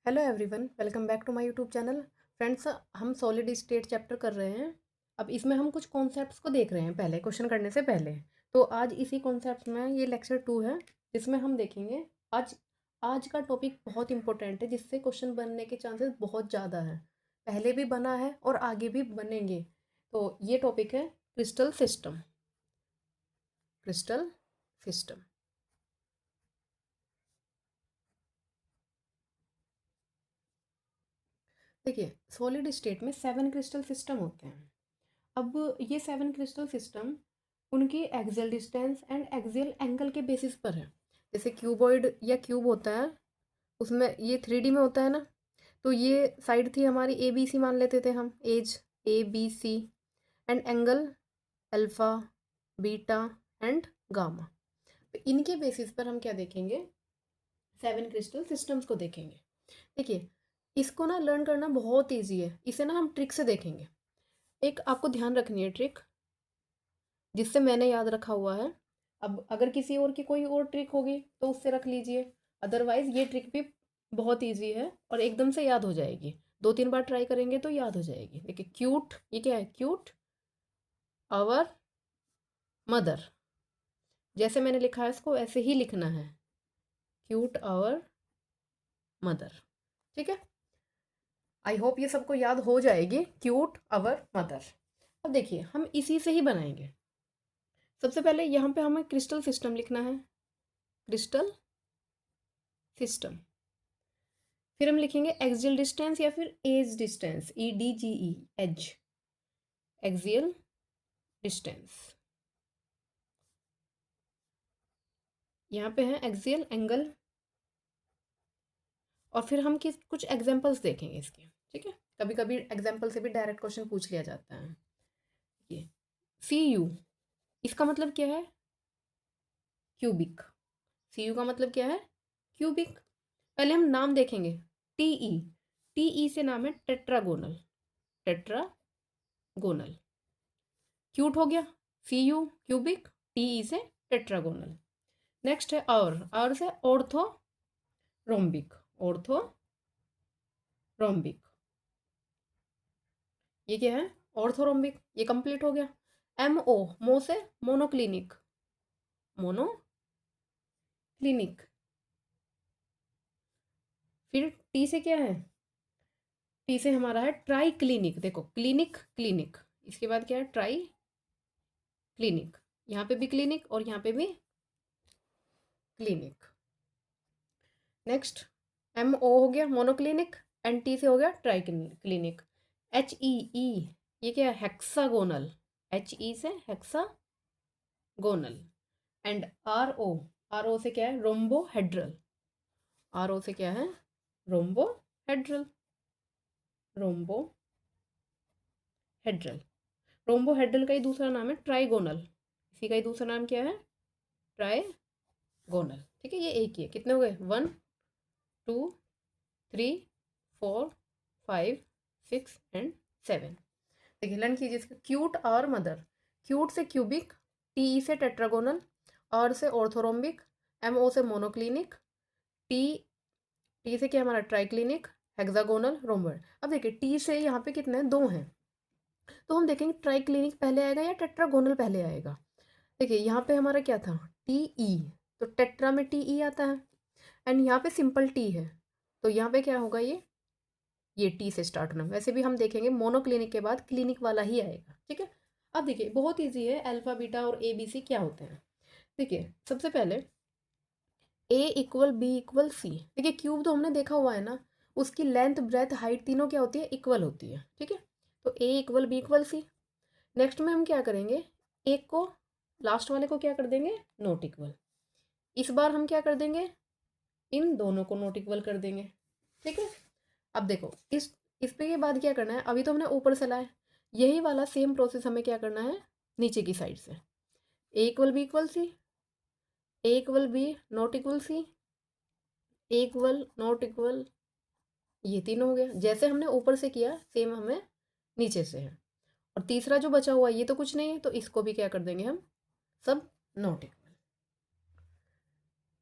Hello everyone, welcome back to my YouTube channel. Friends, हम solid state chapter कर रहे हैं। अब इसमें हम कुछ कॉन्सेप्ट्स को देख रहे हैं पहले क्वेश्चन करने से पहले। तो आज इसी कॉन्सेप्ट में ये लेक्चर 2 है, जिसमें हम देखेंगे आज आज का टॉपिक बहुत इंपॉर्टेंट है, जिससे क्वेश्चन बनने के चांसेस बहुत ज़्यादा हैं। पहले भी बना है और आगे भी बनेंगे। तो ये टॉपिक है क्रिस्टल सिस्टम। Crystal system. देखिए, सॉलिड स्टेट में 7 क्रिस्टल सिस्टम होते हैं। अब ये 7 क्रिस्टल सिस्टम उनकी axial distance and axial angle के बेसिस पर है। जैसे क्यूबॉइड या क्यूब होता है, उसमें ये 3D में होता है ना। तो ये साइड थी हमारी ए बी सी, मान लेते थे हम, as A B C, and angle alpha, beta and gamma. तो इनके बेसिस पर हम क्या देखेंगे, 7 क्रिस्टल सिस्टम्स को देखेंगे। देखिए, इसको ना लर्न करना बहुत ईजी है। इसे ना हम ट्रिक से देखेंगे। एक आपको ध्यान रखनी है ट्रिक, जिससे मैंने याद रखा हुआ है। अब अगर किसी और की कोई और ट्रिक होगी तो उससे रख लीजिए, अदरवाइज ये ट्रिक भी बहुत इजी है और एकदम से याद हो जाएगी। 2-3 बार ट्राई करेंगे तो याद हो जाएगी। देखिए, क्यूट, ये क्या है, क्यूट आवर मदर। जैसे मैंने लिखा है इसको ऐसे ही लिखना है, क्यूट आवर मदर। ठीक है, आई होप ये सबको याद हो जाएगी, क्यूट आवर मदर। अब देखिए, हम इसी से ही बनाएंगे। सबसे पहले यहाँ पे हमें क्रिस्टल सिस्टम लिखना है, क्रिस्टल सिस्टम। फिर हम लिखेंगे एक्सियल डिस्टेंस या फिर edge distance, EDGE, edge, axial distance. यहाँ पे है एक्सियल एंगल। और फिर हम कुछ एग्जांपल्स देखेंगे इसके। ठीक है, कभी कभी एग्जांपल से भी डायरेक्ट क्वेश्चन पूछ लिया जाता है। ये CU, इसका मतलब क्या है, क्यूबिक। CU का मतलब क्या है, क्यूबिक। पहले हम नाम देखेंगे, TE। TE से नाम है टेट्रागोनल, टेट्रागोनल। क्यूट हो गया, CU क्यूबिक, TE से टेट्रागोनल। नेक्स्ट है आवर से ऑर्थोरोम्बिक, ऑर्थोरोम्बिक। ये क्या है, ऑर्थोरोम्बिक। ये कंप्लीट हो गया। MO, मो से मोनोक्लिनिक, मोनोक्लिनिक। फिर T से क्या है, T से हमारा है ट्राई क्लिनिक। देखो, क्लिनिक क्लिनिक, इसके बाद क्या है, ट्राई क्लिनिक। यहाँ पे भी क्लिनिक और यहाँ पे भी क्लिनिक। नेक्स्ट MO हो गया मोनोक्लिनिक, NT से हो गया ट्राई क्लिनिक। HEE, ये क्या है, हेक्सागोनल, HE से हेक्सागोनल। एंड RO से क्या है, रोम्बोहेड्रल। RO से क्या है, रोम्बोहेड्रल, रोम्बोहेड्रल। रोम्बोहेड्रल का ही दूसरा नाम है ट्राइगोनल। इसी का ही दूसरा नाम क्या है, ट्राइगोनल। ठीक है, ये एक ही है। कितने हो गए, 1 2 3 4 5 6 एंड 7। देखिए, लर्न कीजिए इसका। क्यूट और मदर, क्यूट से क्यूबिक, TE से टेट्रागोनल, R से ऑर्थोरोम्बिक, MO से मोनोक्लिनिक, T T से क्या हमारा, ट्राइक्लिनिक, हेक्सागोनल, रोम्बोइड। अब देखिए, T से यहाँ पे कितने हैं, 2 हैं। तो हम देखेंगे ट्राइक्लिनिक पहले आएगा या टेट्रागोनल पहले आएगा। देखिए, यहाँ पे हमारा क्या था, TE, तो टेट्रा में TE आता है। एंड यहाँ पे सिंपल T है, तो यहाँ पे क्या होगा, ये T से स्टार्ट होना। वैसे भी हम देखेंगे मोनोक्लिनिक के बाद क्लिनिक वाला ही आएगा। ठीक है, अब देखिए बहुत ईजी है, अल्फा बीटा और ABC क्या होते हैं। देखिए, सबसे पहले A = B = C। देखिए, क्यूब तो हमने देखा हुआ है ना, उसकी लेंथ ब्रेथ हाइट तीनों क्या होती है, इक्वल होती है। ठीक है, तो A = B = C। नेक्स्ट में हम क्या करेंगे, एक को, लास्ट वाले को क्या कर देंगे, नॉट इक्वल। इस बार हम क्या कर देंगे, इन दोनों को नॉट इक्वल कर देंगे। ठीक है, अब देखो, इस पे के बाद क्या करना है, अभी तो हमने ऊपर से लाए, यही वाला सेम प्रोसेस हमें क्या करना है, नीचे की साइड से। A = B = C, A = B not equal C, A = ये तीनों हो गया। जैसे हमने ऊपर से किया सेम हमें नीचे से है। और तीसरा जो बचा हुआ ये तो कुछ नहीं है, तो इसको भी क्या कर देंगे हम, सब नॉट इक्वल।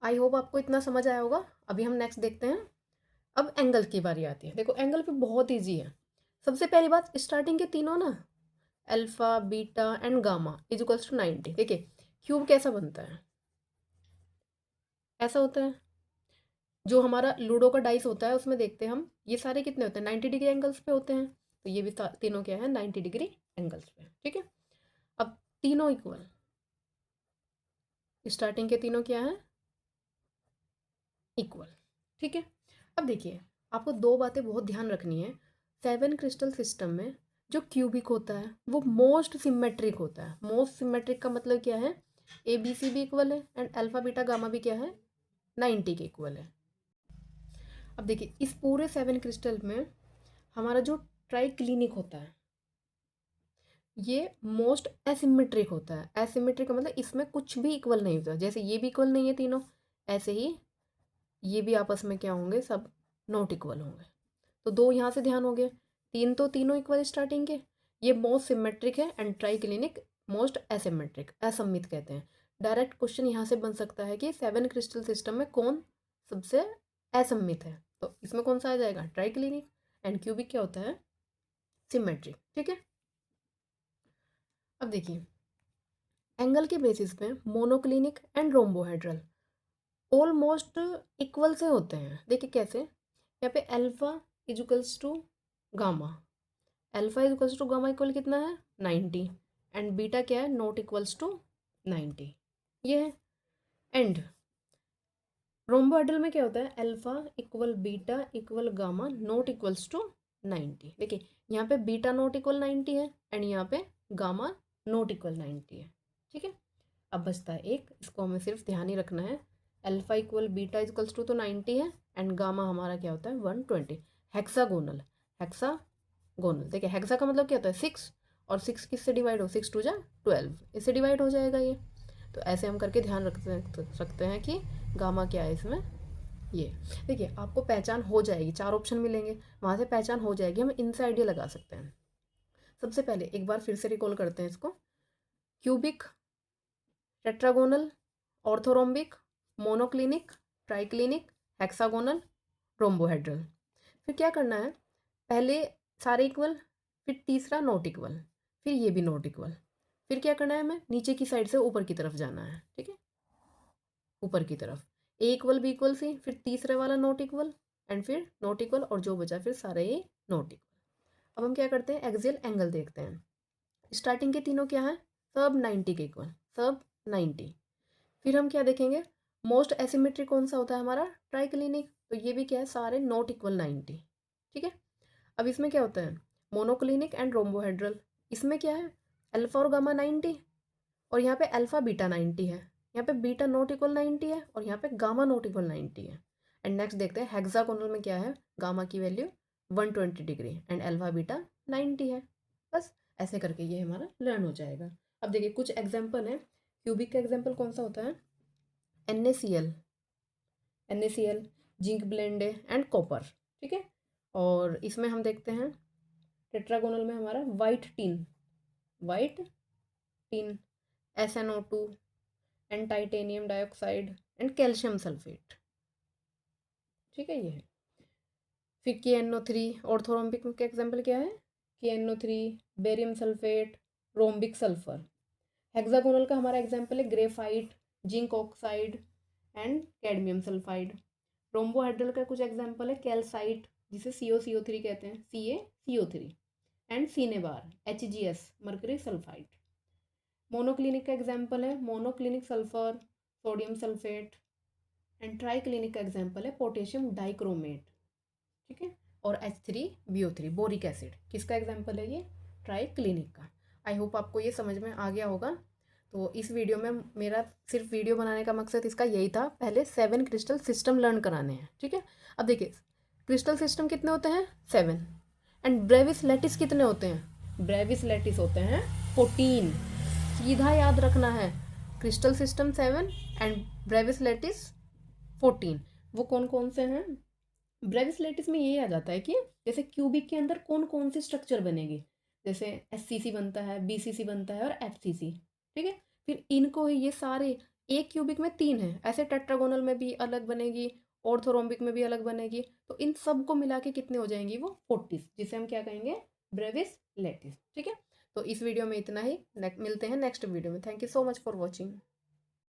आई होप आपको इतना समझ आया होगा। अभी हम नेक्स्ट देखते हैं, अब एंगल की बारी आती है। देखो एंगल पे बहुत ईजी है। सबसे पहली बात, स्टार्टिंग के तीनों ना, alpha beta and gamma is equals to 90। देखिए क्यूब कैसा बनता है, ऐसा होता है। जो हमारा लूडो का डाइस होता है उसमें देखते हैं हम, ये सारे कितने होते हैं, 90 डिग्री एंगल्स पे होते हैं। तो ये भी तीनों क्या है, 90 डिग्री एंगल्स पे, ठीक है। अब तीनों इक्वल, स्टार्टिंग के तीनों क्या है, इक्वल, ठीक है। अब देखिए आपको दो बातें बहुत ध्यान रखनी है। 7 क्रिस्टल सिस्टम में जो क्यूबिक होता है वो मोस्ट सिमेट्रिक होता है। मोस्ट सिमेट्रिक का मतलब क्या है, ए बी सी भी इक्वल है एंड अल्फा बीटा गामा भी क्या है, 90 के इक्वल है। अब देखिए इस पूरे 7 क्रिस्टल में हमारा जो ट्राई क्लिनिक होता है ये मोस्ट एसिमेट्रिक होता है। एसिमेट्रिक का मतलब इसमें कुछ भी इक्वल नहीं होता। जैसे ये भी इक्वल नहीं है तीनों, ऐसे ही ये भी आपस में क्या होंगे, सब नॉट इक्वल होंगे। तो दो यहाँ से ध्यान हो गए, तीन तो तीनों इक्वल स्टार्टिंग के, ये मोस्ट सिमेट्रिक है and try clinic most asymmetric, असममित कहते हैं। डायरेक्ट क्वेश्चन यहाँ से बन सकता है कि 7 क्रिस्टल सिस्टम में कौन सबसे असममित है, तो इसमें कौन सा आ जाएगा, ट्राई क्लिनिक। एंड क्यूबिक क्या होता है, सिमेट्रिक, ठीक है। अब देखिए एंगल के बेसिस पे monoclinic and rhombohedral almost equal से होते हैं। देखिए कैसे, यहाँ पे alpha equals to gamma, alpha equals to gamma equal कितना है, 90, एंड बीटा क्या है, नॉट इक्वल्स टू 90, ये है। एंड रोम्बोहेड्रल में क्या होता है, alpha equal beta equal gamma not equals to 90। देखिए यहाँ पे बीटा नॉट इक्वल 90 है एंड यहाँ पे गामा नॉट इक्वल 90 है, ठीक है। अब बचता है एक, इसको हमें सिर्फ ध्यान ही रखना है, alpha equal beta equals to तो 90 है एंड गामा हमारा क्या होता है 120। हेक्सागोनल, हेक्सागोनल, देखिए हेक्सा का मतलब क्या होता है 6, और 6 किससे डिवाइड हो, 6 टू जा 12, इससे डिवाइड हो जाएगा ये। तो ऐसे हम करके ध्यान रख सकते हैं कि गामा क्या है इसमें, ये। देखिए आपको पहचान हो जाएगी, 4 ऑप्शन मिलेंगे वहाँ से पहचान हो जाएगी, हम इनसे आइडिया लगा सकते हैं। सबसे पहले एक बार फिर से रिकॉल करते हैं इसको, cubic, tetragonal, orthorhombic, monoclinic, triclinic, hexagonal, rhombohedral. फिर क्या करना है, पहले सारे इक्वल, फिर तीसरा नॉट इक्वल, फिर ये भी नॉट इक्वल, फिर क्या करना है, हमें नीचे की साइड से ऊपर की तरफ जाना है, ठीक है। ऊपर की तरफ ए इक्वल बी इक्वल सी, फिर तीसरे वाला नॉट इक्वल एंड फिर नॉट इक्वल, और जो बचा फिर सारे ये नॉट इक्वल। अब हम क्या करते हैं, एक्सियल एंगल देखते हैं। स्टार्टिंग के तीनों क्या है, सब 90 के इक्वल, सब 90। फिर हम क्या देखेंगे, मोस्ट एसिमेट्रिक कौन सा होता है हमारा, ट्राइक्लिनिक, तो ये भी क्या है, सारे नॉट इक्वल 90, ठीक है। अब इसमें क्या होता है, मोनोक्लिनिक एंड रोम्बोहेड्रल, इसमें क्या है, अल्फा और गामा 90, और यहाँ पे अल्फा बीटा 90 है, यहाँ पे बीटा नॉट इक्वल 90 है, और यहाँ पे गामा नॉट इक्वल 90 है। एंड नेक्स्ट देखते हैं हेक्सागोनल में क्या है, गामा की value 120 degree and alpha beta 90 है। बस ऐसे करके ये हमारा लर्न हो जाएगा। अब देखिए कुछ एग्जाम्पल है, क्यूबिक का एग्जाम्पल कौन सा होता है, NaCl, NaCl, zinc blende and copper, ठीक है। और इसमें हम देखते हैं टेट्रागोनल में हमारा white tin, white tin, SnO2 and titanium dioxide and calcium sulphate, ठीक है ये है। फिर KNO3, ऑर्थोरोम्बिक का एग्जाम्पल क्या है, KNO3, barium sulphate, rhombic sulphur. Hexagonal का हमारा एग्जाम्पल है graphite, zinc oxide and cadmium sulphide. रोम्बोहाइड्रल का कुछ एग्जाम्पल है कैल्साइट, जिसे CO3 कहते हैं, CaCO3, and cinnabar, HGS, mercury sulphide. Monoclinic का एग्जाम्पल है monoclinic sulphur, sodium sulphate, and triclinic का एग्जाम्पल है पोटेशियम डाइक्रोमेट, ठीक है। और H3BO3, बोरिक एसिड, किसका एग्जाम्पल है ये, ट्राइक्लिनिक का। आई होप आपको ये समझ में आ गया होगा। तो इस वीडियो में मेरा सिर्फ वीडियो बनाने का मकसद इसका यही था, पहले 7 क्रिस्टल सिस्टम लर्न कराने हैं, ठीक है। अब देखिए क्रिस्टल सिस्टम कितने होते हैं, 7, एंड ब्रेविस लैटिस कितने होते हैं, ब्रेविस लैटिस होते हैं 14। सीधा याद रखना है, crystal system 7 and Brevis lattice 14। वो कौन कौन से हैं, ब्रेविस लैटिस में ये आ जाता है कि जैसे क्यूबिक के अंदर कौन कौन सी स्ट्रक्चर बनेगी, जैसे SCC बनता है, BCC बनता है और FCC, ठीक है। फिर इनको ये सारे, एक क्यूबिक में 3 है, ऐसे टेट्रागोनल में भी अलग बनेगी ऑर्थोरोम्बिक में भी अलग बनेगी। तो इन सब को मिला के कितने हो जाएंगी वो 40, जिसे हम क्या कहेंगे, ब्रेविस लेटिस। ठीक है, तो इस वीडियो में इतना ही। मिलते हैं नेक्स्ट वीडियो में। Thank you so much for watching.